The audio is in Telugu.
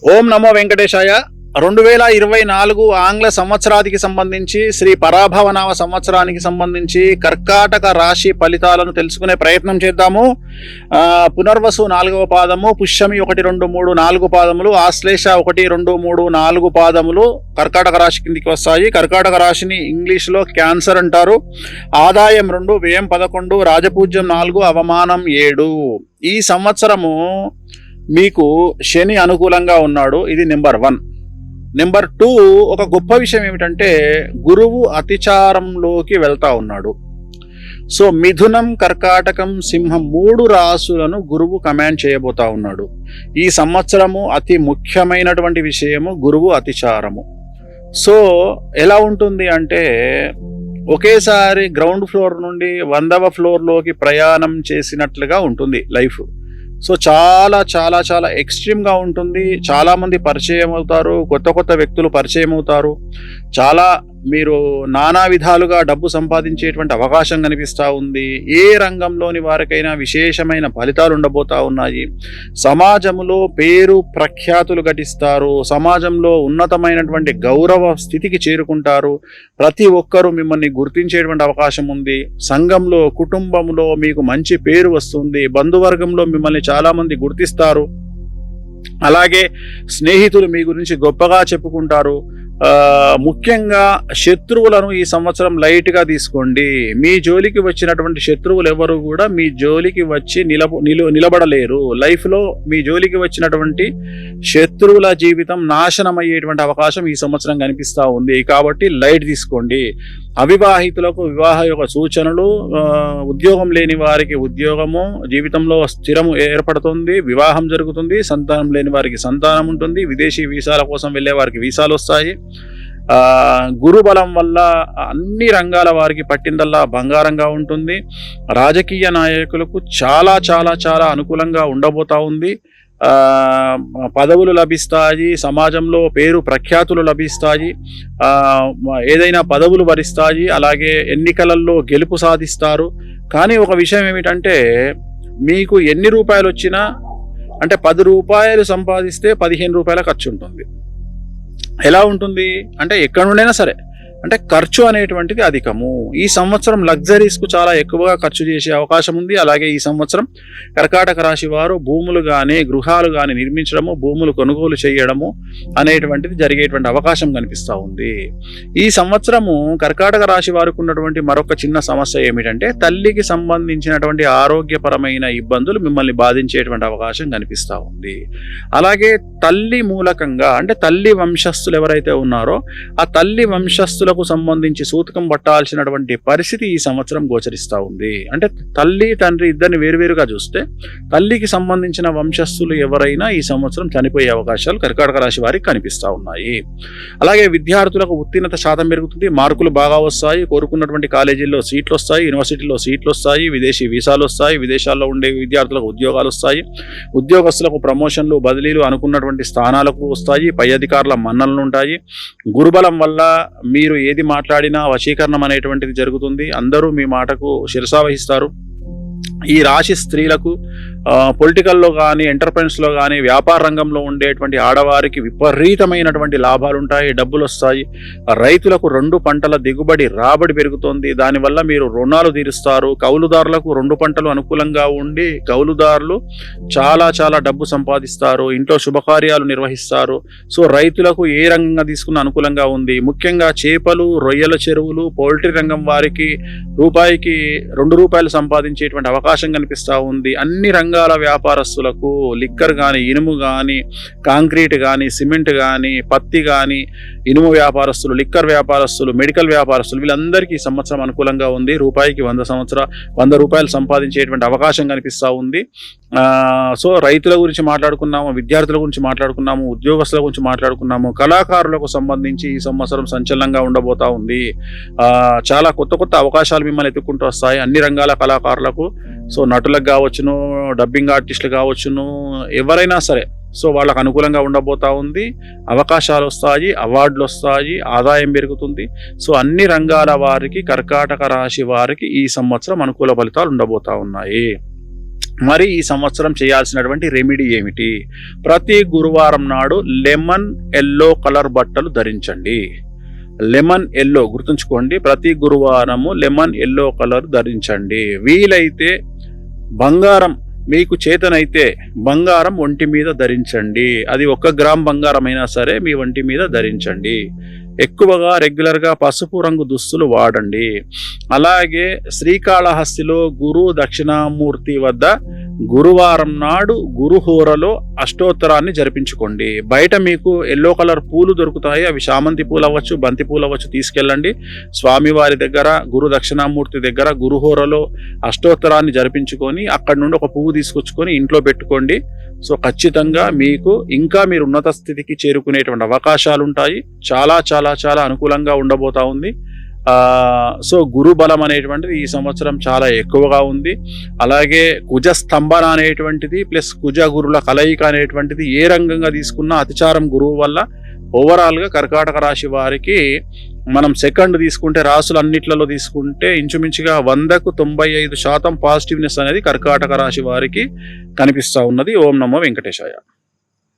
ఓం నమో వెంకటేశాయ. 2024 ఆంగ్ల సంవత్సరాదికి సంబంధించి శ్రీ పరాభవనామ సంవత్సరానికి సంబంధించి కర్కాటక రాశి ఫలితాలను తెలుసుకునే ప్రయత్నం చేద్దాము. పునర్వసు 4వ పాదము, పుష్యమి 1, 2, 3, 4 పాదములు, ఆశ్లేష 1, 2, 3, 4 పాదములు కర్కాటక రాశి కిందికి వస్తాయి. కర్కాటక రాశిని ఇంగ్లీష్లో క్యాన్సర్ అంటారు. ఆదాయం 2, వ్యయం 11, రాజపూజ్యం 4, అవమానం 7. ఈ సంవత్సరము మీకు శని అనుకూలంగా ఉన్నాడు. ఇది నెంబర్ 1. నెంబర్ 2, ఒక గొప్ప విషయం ఏమిటంటే గురువు అతిచారంలోకి వెళ్తా ఉన్నాడు. సో మిథునం, కర్కాటకం, సింహం 3 రాశులను గురువు కమాండ్ చేయబోతా ఉన్నాడు. ఈ సంవత్సరము అతి ముఖ్యమైనటువంటి విషయము గురువు అతిచారము. సో ఎలా ఉంటుంది అంటే ఒకేసారి గ్రౌండ్ ఫ్లోర్ నుండి 100వ ఫ్లోర్లోకి ప్రయాణం చేసినట్లుగా ఉంటుంది లైఫ్. సో చాలా చాలా చాలా ఎక్స్ట్రీమ్గా ఉంటుంది. చాలామంది పరిచయం అవుతారు, కొత్త కొత్త వ్యక్తులు పరిచయం అవుతారు. చాలా మీరు నానా విధాలుగా డబ్బు సంపాదించేటువంటి అవకాశం కనిపిస్తూ ఉంది. ఏ రంగంలోని వారికైనా విశేషమైన ఫలితాలు ఉండబోతా ఉన్నాయి. సమాజంలో పేరు ప్రఖ్యాతులు ఘటిస్తారు. సమాజంలో ఉన్నతమైనటువంటి గౌరవ స్థితికి చేరుకుంటారు. ప్రతి ఒక్కరూ మిమ్మల్ని గుర్తించేటువంటి అవకాశం ఉంది. సంఘంలో, కుటుంబంలో మీకు మంచి పేరు వస్తుంది. బంధువర్గంలో మిమ్మల్ని చాలామంది గుర్తిస్తారు. అలాగే స్నేహితులు మీ గురించి గొప్పగా చెప్పుకుంటారు. ముఖ్యంగా శత్రువులను ఈ సంవత్సరం లైట్గా తీసుకోండి. మీ జోలికి వచ్చినటువంటి శత్రువులు ఎవరు కూడా మీ జోలికి వచ్చి నిలబడలేరు. లైఫ్లో మీ జోలికి వచ్చినటువంటి శత్రువుల జీవితం నాశనం అయ్యేటువంటి అవకాశం ఈ సంవత్సరం కనిపిస్తూ ఉంది. కాబట్టి లైట్ తీసుకోండి. అవివాహితులకు వివాహ యొక్క సూచనలు, ఉద్యోగం లేని వారికి ఉద్యోగము, జీవితంలో స్థిరము ఏర్పడుతుంది, వివాహం జరుగుతుంది. సంతానం లేని వారికి సంతానం ఉంటుంది. విదేశీ వీసాల కోసం వెళ్ళే వారికి వీసాలు వస్తాయి. గురుబలం వల్ల అన్ని రంగాల వారికి పట్టిందల్లా బంగారంగా ఉంటుంది. రాజకీయ నాయకులకు చాలా చాలా చాలా అనుకూలంగా ఉండబోతా ఉంది. పదవులు లభిస్తాయి. సమాజంలో పేరు ప్రఖ్యాతులు లభిస్తాయి. ఏదైనా పదవులు వరిస్తాయి. అలాగే ఎన్నికలలో గెలుపు సాధిస్తారు. కానీ ఒక విషయం ఏమిటంటే మీకు ఎన్ని రూపాయలు వచ్చినా, అంటే 10 రూపాయలు సంపాదిస్తే 15 రూపాయల ఖర్చు ఉంటుంది. ఎలా ఉంటుంది అంటే ఎక్కడి నుండైనా సరే, అంటే ఖర్చు అనేటువంటిది అధికము. ఈ సంవత్సరం లగ్జరీస్కు చాలా ఎక్కువగా ఖర్చు చేసే అవకాశం ఉంది. అలాగే ఈ సంవత్సరం కర్కాటక రాశి వారు భూములు కానీ, గృహాలు కానీ నిర్మించడము, భూములు కొనుగోలు చేయడము అనేటువంటిది జరిగేటువంటి అవకాశం కనిపిస్తూ ఉంది. ఈ సంవత్సరము కర్కాటక రాశి వారికి ఉన్నటువంటి మరొక చిన్న సమస్య ఏమిటంటే తల్లికి సంబంధించినటువంటి ఆరోగ్యపరమైన ఇబ్బందులు మిమ్మల్ని బాధించేటువంటి అవకాశం కనిపిస్తూ ఉంది. అలాగే తల్లి మూలకంగా, అంటే తల్లి వంశస్థులు ఎవరైతే ఉన్నారో ఆ తల్లి వంశస్థులకు సంబంధించి సూతకం పట్టాల్సినటువంటి పరిస్థితి ఈ సంవత్సరం గోచరిస్తూ ఉంది. అంటే తల్లి తండ్రి ఇద్దరిని వేరువేరుగా చూస్తే తల్లికి సంబంధించిన వంశస్థులు ఎవరైనా ఈ సంవత్సరం చనిపోయే అవకాశాలు కర్కాటక రాశి వారికి కనిపిస్తూ ఉన్నాయి. అలాగే విద్యార్థులకు ఉత్తీర్ణత శాతం పెరుగుతుంది. మార్కులు బాగా వస్తాయి. కోరుకున్నటువంటి కాలేజీల్లో సీట్లు వస్తాయి. యూనివర్సిటీలో సీట్లు వస్తాయి. విదేశీ వీసాలు వస్తాయి. విదేశాల్లో ఉండే విద్యార్థులకు ఉద్యోగాలు వస్తాయి. ఉద్యోగస్తులకు ప్రమోషన్లు, బదిలీలు అనుకున్నటువంటి స్థానాలకు వస్తాయి. పై అధికారుల మన్ననలు ఉంటాయి. గురుబలం వల్ల మీరు ఏది మాట్లాడినా వశీకరణం అనేటువంటిది జరుగుతుంది. అందరూ మీ మాటకు శిరసావహిస్తారు. ఈ రాశి స్త్రీలకు పొలిటికల్లో కానీ, ఎంటర్ప్రైన్స్లో కానీ, వ్యాపార రంగంలో ఉండేటువంటి ఆడవారికి విపరీతమైనటువంటి లాభాలు ఉంటాయి. డబ్బులు వస్తాయి. రైతులకు 2 పంటల దిగుబడి, రాబడి పెరుగుతుంది. దానివల్ల మీరు రుణాలు తీరుస్తారు. కౌలుదారులకు 2 పంటలు అనుకూలంగా ఉండి కౌలుదారులు చాలా చాలా డబ్బు సంపాదిస్తారు. ఇంట్లో శుభకార్యాలు నిర్వహిస్తారు. సో రైతులకు ఏ రంగంగా తీసుకున్న అనుకూలంగా ఉంది. ముఖ్యంగా చేపలు, రొయ్యల చెరువులు, పౌల్ట్రీ రంగం వారికి రూపాయికి 2 రూపాయలు సంపాదించేటువంటి అవకాశం కనిపిస్తూ ఉంది. అన్ని రంగాల వ్యాపారస్తులకు లిక్కర్ కానీ, ఇనుము కానీ, కాంక్రీట్ కానీ, సిమెంట్ కానీ, పత్తి కానీ, ఇనుము వ్యాపారస్తులు, లిక్కర్ వ్యాపారస్తులు, మెడికల్ వ్యాపారస్తులు వీళ్ళందరికీ ఈ సంవత్సరం అనుకూలంగా ఉంది. రూపాయికి 100 రూపాయలు సంపాదించేటువంటి అవకాశం కనిపిస్తూ ఉంది. సో రైతుల గురించి మాట్లాడుకున్నాము, విద్యార్థుల గురించి మాట్లాడుకున్నాము, ఉద్యోగస్తుల గురించి మాట్లాడుకున్నాము. కళాకారులకు సంబంధించి ఈ సంవత్సరం సంచలనంగా ఉండబోతా ఉంది. చాలా కొత్త కొత్త అవకాశాలు మిమ్మల్ని ఎత్తుక్కుంటూ వస్తాయి అన్ని రంగాల కళాకారులకు. సో నటులకు కావచ్చును, డబ్బింగ్ ఆర్టిస్టులు కావచ్చును, ఎవరైనా సరే సో వాళ్ళకు అనుకూలంగా ఉండబోతా ఉంది. అవకాశాలు వస్తాయి, అవార్డులు వస్తాయి, ఆదాయం పెరుగుతుంది. సో అన్ని రంగాల వారికి, కర్కాటక రాశి వారికి ఈ సంవత్సరం అనుకూల ఫలితాలు ఉండబోతా ఉన్నాయి. మరి ఈ సంవత్సరం చేయాల్సినటువంటి రెమెడీ ఏమిటి? ప్రతి గురువారం నాడు లెమన్ ఎల్లో కలర్ బట్టలు ధరించండి. లెమన్ ఎల్లో గుర్తుంచుకోండి, ప్రతి గురువారము లెమన్ ఎల్లో కలర్ ధరించండి. వీలైతే బంగారం, మీకు చేతనైతే బంగారం ఒంటి మీద ధరించండి. అది 1 గ్రామ్ బంగారం అయినా సరే మీ ఒంటి మీద ధరించండి. ఎక్కువగా రెగ్యులర్గా పసుపు రంగు దుస్తులు వాడండి. అలాగే శ్రీకాళహస్తిలో గురు దక్షిణామూర్తి వద్ద గురువారం నాడు గురుహోరలో అష్టోత్తరాన్ని జరిపించుకోండి. బయట మీకు ఎల్లో కలర్ పూలు దొరుకుతాయి, అవి చామంతి పూలు అవ్వచ్చు, బంతి పూలు అవ్వచ్చు, తీసుకెళ్ళండి. స్వామివారి దగ్గర గురు దక్షిణామూర్తి దగ్గర గురుహోరలో అష్టోత్తరాన్ని జరిపించుకొని అక్కడి నుండి ఒక పువ్వు తీసుకొచ్చుకొని ఇంట్లో పెట్టుకోండి. సో ఖచ్చితంగా మీకు ఇంకా మీరు ఉన్నత స్థితికి చేరుకునేటువంటి అవకాశాలు ఉంటాయి. చాలా చాలా చాలా అనుకూలంగా ఉండబోతా ఉంది. సో గురు బలం అనేటువంటిది ఈ సంవత్సరం చాలా ఎక్కువగా ఉంది. అలాగే కుజ స్తంభన అనేటువంటిది ప్లస్ కుజ గురుల కలయిక అనేటువంటిది ఏ రంగంగా తీసుకున్నా అతిచారం గురువు వల్ల ఓవరాల్గా కర్కాటక రాశి వారికి మనం సెకండ్ తీసుకుంటే రాసులన్నిట్లలో తీసుకుంటే ఇంచుమించుగా 100కు 95% పాజిటివ్నెస్ అనేది కర్కాటక రాశి వారికి కనిపిస్తూ ఉన్నది. ఓం నమో వెంకటేశాయ.